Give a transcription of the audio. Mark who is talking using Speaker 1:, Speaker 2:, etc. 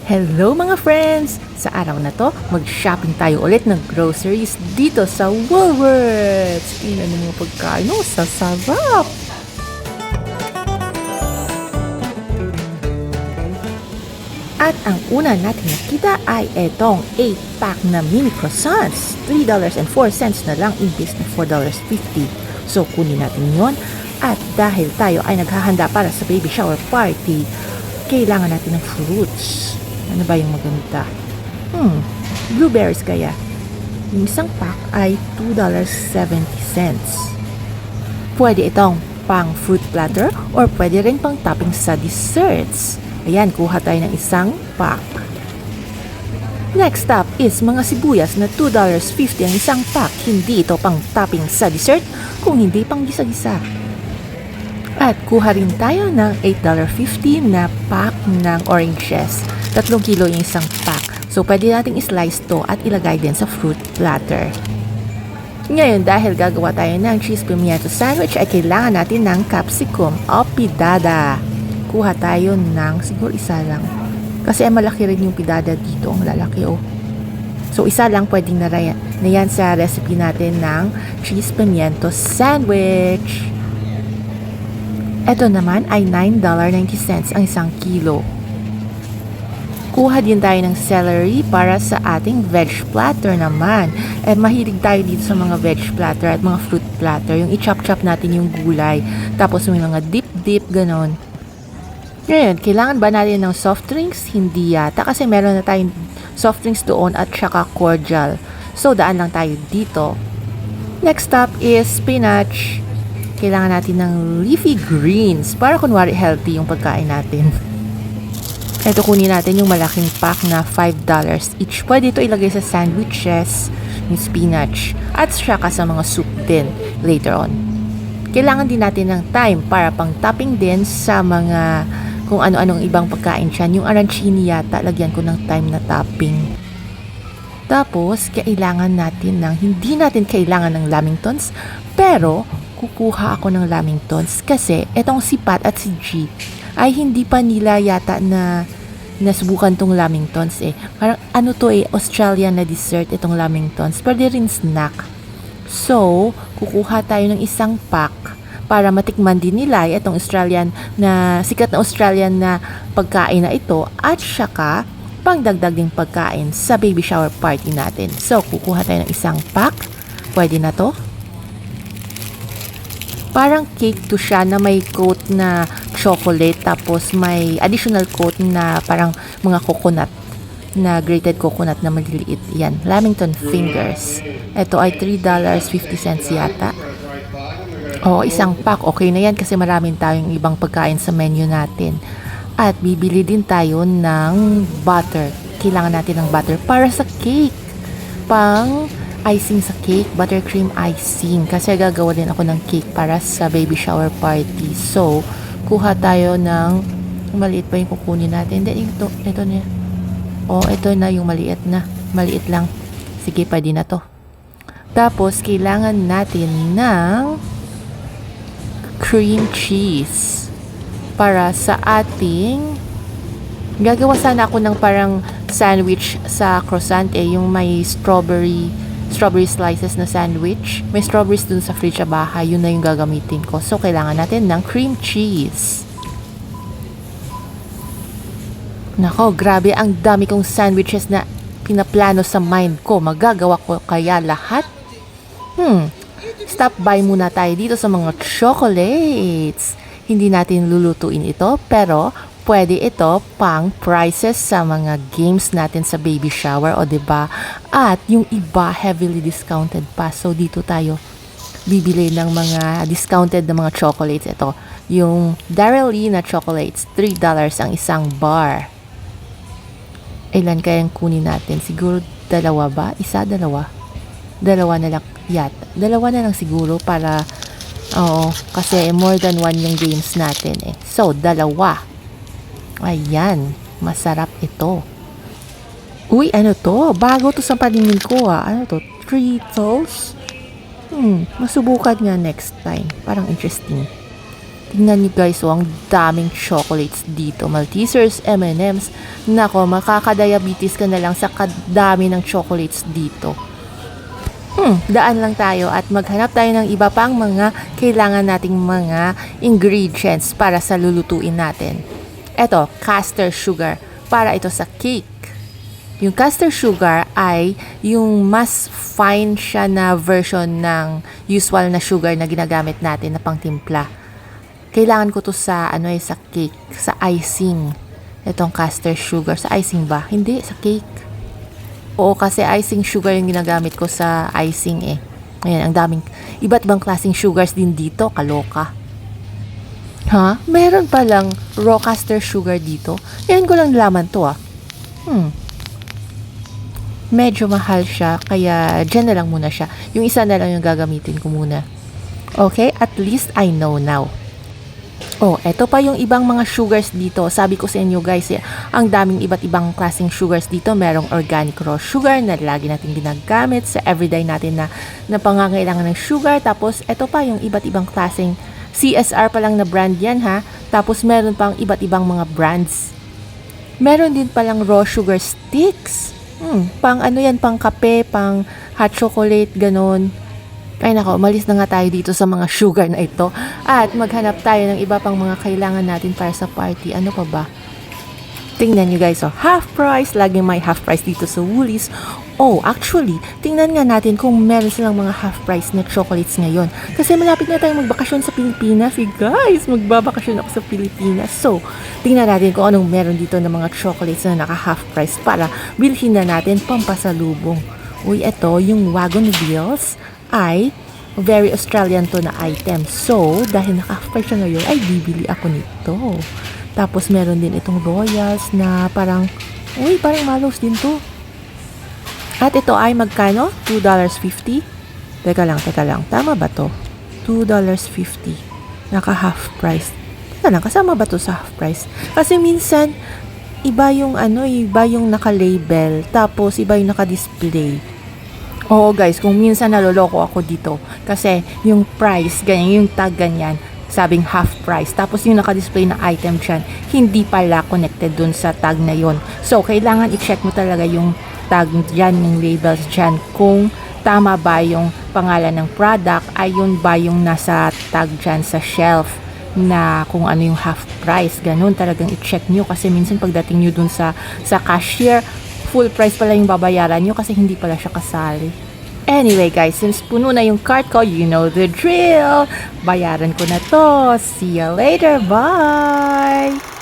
Speaker 1: Hello mga friends! Sa araw na to, mag-shopping tayo ulit ng groceries dito sa Woolworths. Tingnan mo mga pagkain, sasarap! At ang una natin nakita ay etong 8-pack na mini croissants. $3.04 na lang imbis na $4.50. So kunin natin yon. At dahil tayo ay naghahanda para sa baby shower party, kailangan natin ng fruits. Ano ba yung maganda? Blueberries kaya. Yung isang pack ay $2.70. Pwede itong pang fruit platter or pwede rin pang topping sa desserts. Ayan, kuha tayo ng isang pack. Next up is mga sibuyas na $2.50 ang isang pack. Hindi ito pang topping sa dessert, kung hindi pang gisa-gisa. At kuha rin tayo ng $8.50 na pack ng oranges. 3 kilo yung isang pack. So, pwede nating islice to at ilagay din sa fruit platter. Ngayon, dahil gagawa tayo ng cheese pimiento sandwich, ay kailangan natin ng capsicum o pidada. Kuha tayo ng siguro isa lang. Kasi malaki rin yung pidada dito. Ang lalaki So, isa lang pwedeng na yan sa recipe natin ng cheese pimiento sandwich. Ito naman ay $9.90 ang isang kilo. Kuha din tayo ng celery para sa ating veg platter naman. Mahilig tayo dito sa mga veg platter at mga fruit platter. Yung i-chop-chop natin yung gulay. Tapos may mga dip-dip, ganon. Ngayon, kailangan ba natin ng soft drinks? Hindi yata kasi meron na tayong soft drinks doon at saka cordial. So, daan lang tayo dito. Next up is spinach. Kailangan natin ng leafy greens para kunwari healthy yung pagkain natin. Ito kunin natin yung malaking pack na $5 each. Pwede ito ilagay sa sandwiches, yung spinach, at saka sa mga soup din later on. Kailangan din natin ng time para pang topping din sa mga kung ano-anong ibang pagkain dyan. Yung arancini yata, lagyan ko ng time na topping. Tapos, kailangan natin hindi natin kailangan ng lamingtons, pero kukuha ako ng lamingtons kasi etong si Pat at si G ay hindi pa nila yata na nasubukan tong lamingtons Parang Australian na dessert itong lamingtons. Pwede rin snack. So, kukuha tayo ng isang pack para matikman din nila itong sikat na Australian na pagkain na ito at saka pangdagdag ding pagkain sa baby shower party natin. So, kukuha tayo ng isang pack. Pwede na to. Parang cake to siya na may coat na chocolate tapos may additional coat na parang mga coconut na grated coconut na maliliit. Yan, Lamington fingers. Ito ay $3.50 yata. Isang pack. Okay na yan kasi maraming tayong ibang pagkain sa menu natin. At bibili din tayo ng butter. Kailangan natin ng butter para sa cake. Pang icing sa cake, buttercream icing. Kasi gagawa din ako ng cake para sa baby shower party. So, kuha tayo ng maliit pa yung kukunin natin. Hindi, ito na. Ito na yung maliit na. Maliit lang. Sige, pwede na to. Tapos, kailangan natin ng cream cheese para sa ating gagawa sana ako ng parang sandwich sa croissant yung may strawberry slices na sandwich. May strawberries dun sa fridge sa bahay. Yun na yung gagamitin ko. So, kailangan natin ng cream cheese. Nako, grabe. Ang dami kong sandwiches na pinaplano sa mind ko. Magagawa ko kaya lahat? Stop by muna tayo dito sa mga chocolates. Hindi natin lulutuin ito, pero pwede ito pang prizes sa mga games natin sa baby shower, diba? At yung iba heavily discounted pa. So dito tayo bibili ng mga discounted na mga chocolates. Ito, yung Dairy Lee na chocolates, $3 ang isang bar. Ilan kayang kunin natin? Siguro dalawa ba? Isa, dalawa? Dalawa na lang yata. Dalawa na lang siguro para kasi more than one yung games natin So, dalawa. Ayan, masarap ito. Uy, ano to? Bago to sa paningin ko Ano to? Treatos? Masubukan nga next time. Parang interesting. Tingnan niyo guys, ang daming chocolates dito. Maltesers, M&M's. Nako, makaka-diabetes ka na lang sa kadami ng chocolates dito. Daan lang tayo at maghanap tayo ng iba pang mga kailangan nating mga ingredients para sa lulutuin natin. Eto, caster sugar. Para ito sa cake. Yung caster sugar ay yung mas fine siya na version ng usual na sugar na ginagamit natin na pangtimpla. Kailangan ko to sa sa cake, sa icing. Itong caster sugar sa icing ba? Hindi, sa cake. Oo, kasi icing sugar yung ginagamit ko sa icing eh. Ayan, ang daming iba't ibang klaseng sugars din dito, kaloka. Ha? Meron palang raw caster sugar dito? Ngayon ko lang nalaman to ah. Medyo mahal siya, kaya dyan na lang muna siya. Yung isa na lang yung gagamitin ko muna. Okay, at least I know now. Oh, eto pa yung ibang mga sugars dito. Sabi ko sa inyo guys, ang daming iba't ibang klaseng sugars dito. Merong organic raw sugar na lagi natin ginagamit sa everyday natin na pangangailangan ng sugar. Tapos, eto pa yung iba't ibang klaseng CSR pa lang na brand yan ha. Tapos, meron pang iba't ibang mga brands. Meron din palang raw sugar sticks. Pang yan, pang kape, pang hot chocolate, ganon. Ay nako, umalis na nga tayo dito sa mga sugar na ito at maghanap tayo ng iba pang mga kailangan natin para sa party. Ano pa ba? Tingnan nyo guys, half price. Laging may half price dito sa Woolies. Oh, actually, tingnan nga natin kung meron silang mga half price na chocolates ngayon. Kasi malapit na tayong magbakasyon sa Pilipinas. Guys, magbabakasyon ako sa Pilipinas. So, tingnan natin kung anong meron dito ng mga chocolates na naka half price para bilhin na natin pampasalubong. Uy, eto, yung Wagon Wheels ay very Australian to na item. So, dahil naka-half-price siya ngayon, ay bibili ako nito. Tapos, meron din itong Royals na parang malos din to. At ito ay magkano? $2.50? Teka lang. Tama ba to? $2.50. Naka-half price. Teka lang, kasama ba to sa half price? Kasi minsan, iba yung naka-label. Tapos, iba yung naka-display. Oo guys, kung minsan naloloko ako dito kasi yung price, ganyan, yung tag ganyan, sabing half price. Tapos yung naka-display na item dyan, hindi pala connected dun sa tag na yon. So, kailangan i-check mo talaga yung tag dyan, yung labels dyan, kung tama ba yung pangalan ng product, ay yun ba yung nasa tag dyan sa shelf na kung ano yung half price. Ganun talagang i-check nyo kasi minsan pagdating nyo dun sa cashier, full price pala yung babayaran nyo kasi hindi pala siya kasali. Anyway guys, since puno na yung cart ko, you know the drill. Bayaran ko na to. See you later. Bye!